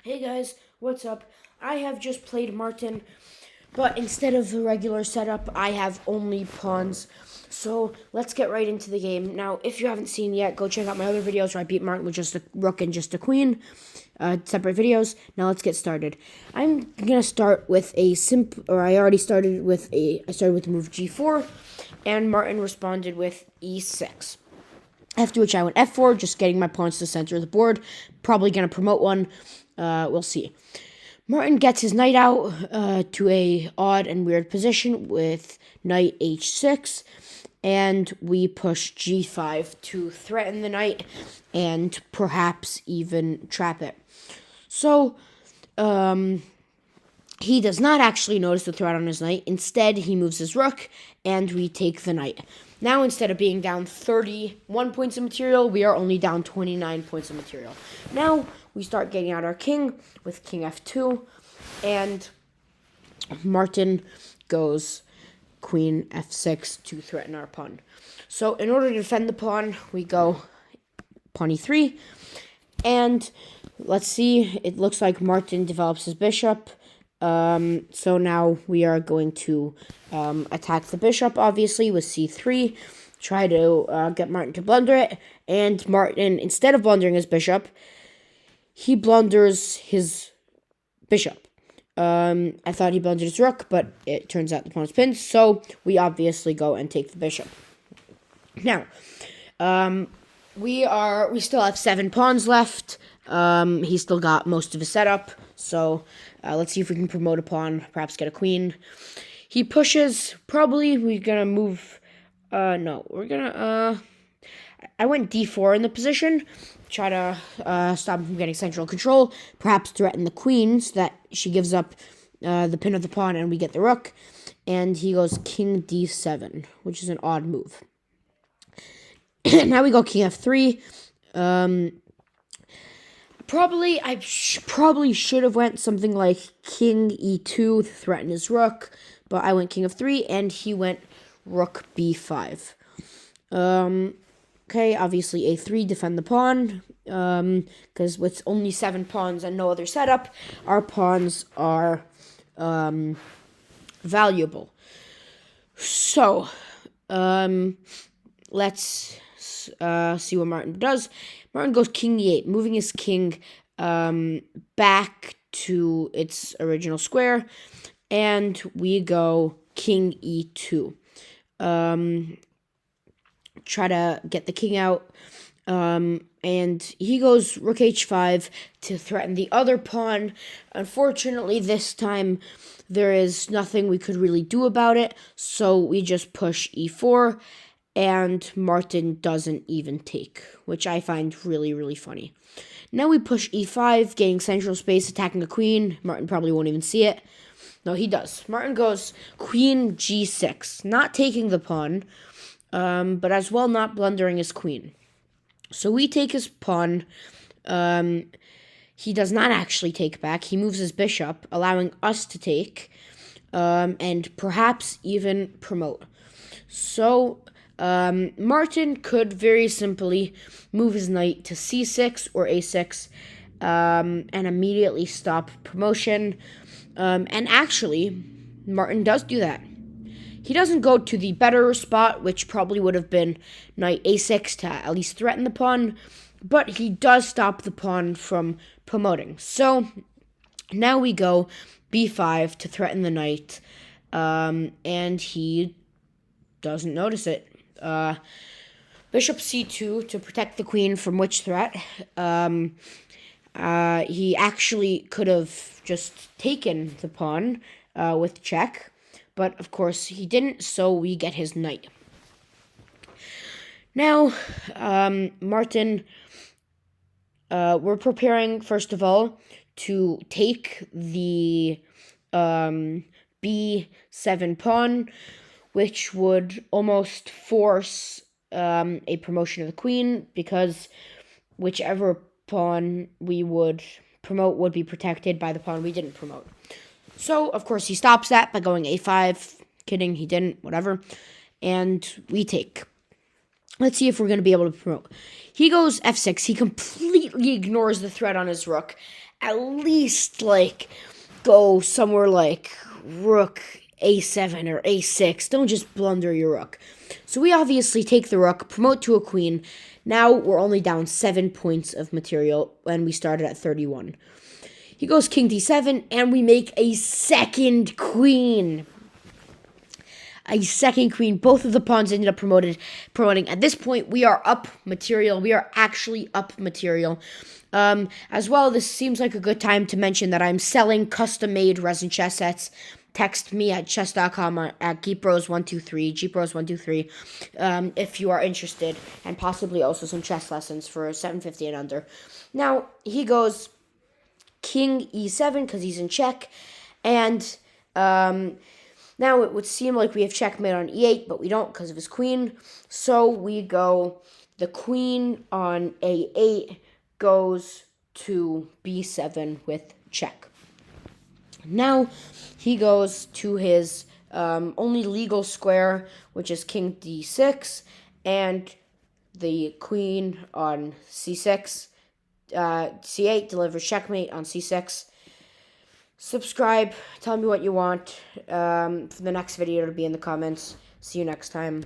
Hey guys, what's up? I have just played Martin, but instead of the regular setup, I have only pawns. So let's get right into the game. Now, if you haven't seen yet, go check out my other videos where I beat Martin with just a rook and just a queen. Separate videos. Now let's get started. I'm gonna start with a I started with the move g4, and Martin responded with e6. After which I went f4, just getting my pawns to the center of the board. Probably going to promote one. We'll see. Martin gets his knight out to a odd and weird position with knight h6. And we push g5 to threaten the knight and perhaps even trap it. So, he does not actually notice the threat on his knight. Instead, he moves his rook, and we take the knight. Now, instead of being down 31 points of material, we are only down 29 points of material. Now, we start getting out our king with king f2, and Martin goes queen f6 to threaten our pawn. So, in order to defend the pawn, we go pawn e3, and let's see, it looks like Martin develops his bishop. So now we are going to attack the bishop, obviously, with c3. Try to get Martin to blunder it. And Martin, instead of blundering his bishop, he blunders his bishop. I thought he blundered his rook, but it turns out the pawn is pinned. So we obviously go and take the bishop. Now, we still have 7 pawns left. He's still got most of his setup. So let's see if we can promote a pawn, perhaps get a queen. He pushes. Probably we're gonna move. No, we're gonna. I went d4 in the position. Try to stop him from getting central control. Perhaps threaten the queen so that she gives up the pin of the pawn and we get the rook. And he goes king d7, which is an odd move. Now we go king f3. Probably should have went something like king e2 to threaten his rook, but I went king f3 and he went rook b5. Okay, obviously a3, defend the pawn, because with only 7 pawns and no other setup, our pawns are valuable. So, let's see what Martin does. Martin goes king e8, moving his king back to its original square, and we go king e2. Try to get the king out, and he goes rook h5 to threaten the other pawn. Unfortunately, this time there is nothing we could really do about it, so we just push e4, and Martin doesn't even take, which I find really, really funny. Now we push e5, getting central space, attacking a queen. Martin probably won't even see it. No, he does. Martin goes queen g6, not taking the pawn, but as well not blundering his queen. So we take his pawn. He does not actually take back. He moves his bishop, allowing us to take, and perhaps even promote. So Martin could very simply move his knight to c6 or a6 and immediately stop promotion. And actually, Martin does do that. He doesn't go to the better spot, which probably would have been knight a6 to at least threaten the pawn, but he does stop the pawn from promoting. So now we go b5 to threaten the knight, and he doesn't notice it. Bishop c2 to protect the queen from which threat. He actually could have just taken the pawn with check, but of course he didn't, so we get his knight. Now, Martin, we're preparing, first of all, to take the b7 pawn, which would almost force a promotion of the queen, because whichever pawn we would promote would be protected by the pawn we didn't promote. So, of course, he stops that by going a5. Kidding, he didn't, whatever. And we take. Let's see if we're going to be able to promote. He goes f6. He completely ignores the threat on his rook. At least, like, go somewhere like rook a7 or a6. Don't just blunder your rook. So we obviously take the rook, promote to a queen. Now we're only down 7 points of material, and we started at 31. He goes king d7, and we make a second queen. A second queen. Both of the pawns ended up promoting. At this point, we are up material. We are actually up material. As well, this seems like a good time to mention that I'm selling custom-made resin chess sets. Text me at chess.com at Geeprose123, Geeprose123, if you are interested, and possibly also some chess lessons for 750 and under. Now, he goes king e7 because he's in check, and now it would seem like we have checkmate on e8, but we don't because of his queen. So we go, the queen on a8 goes to b7 with check. Now he goes to his only legal square, which is king d6, and the queen on c6. C8 delivers checkmate on c6. Subscribe. Tell me what you want for the next video to be in the comments. See you next time.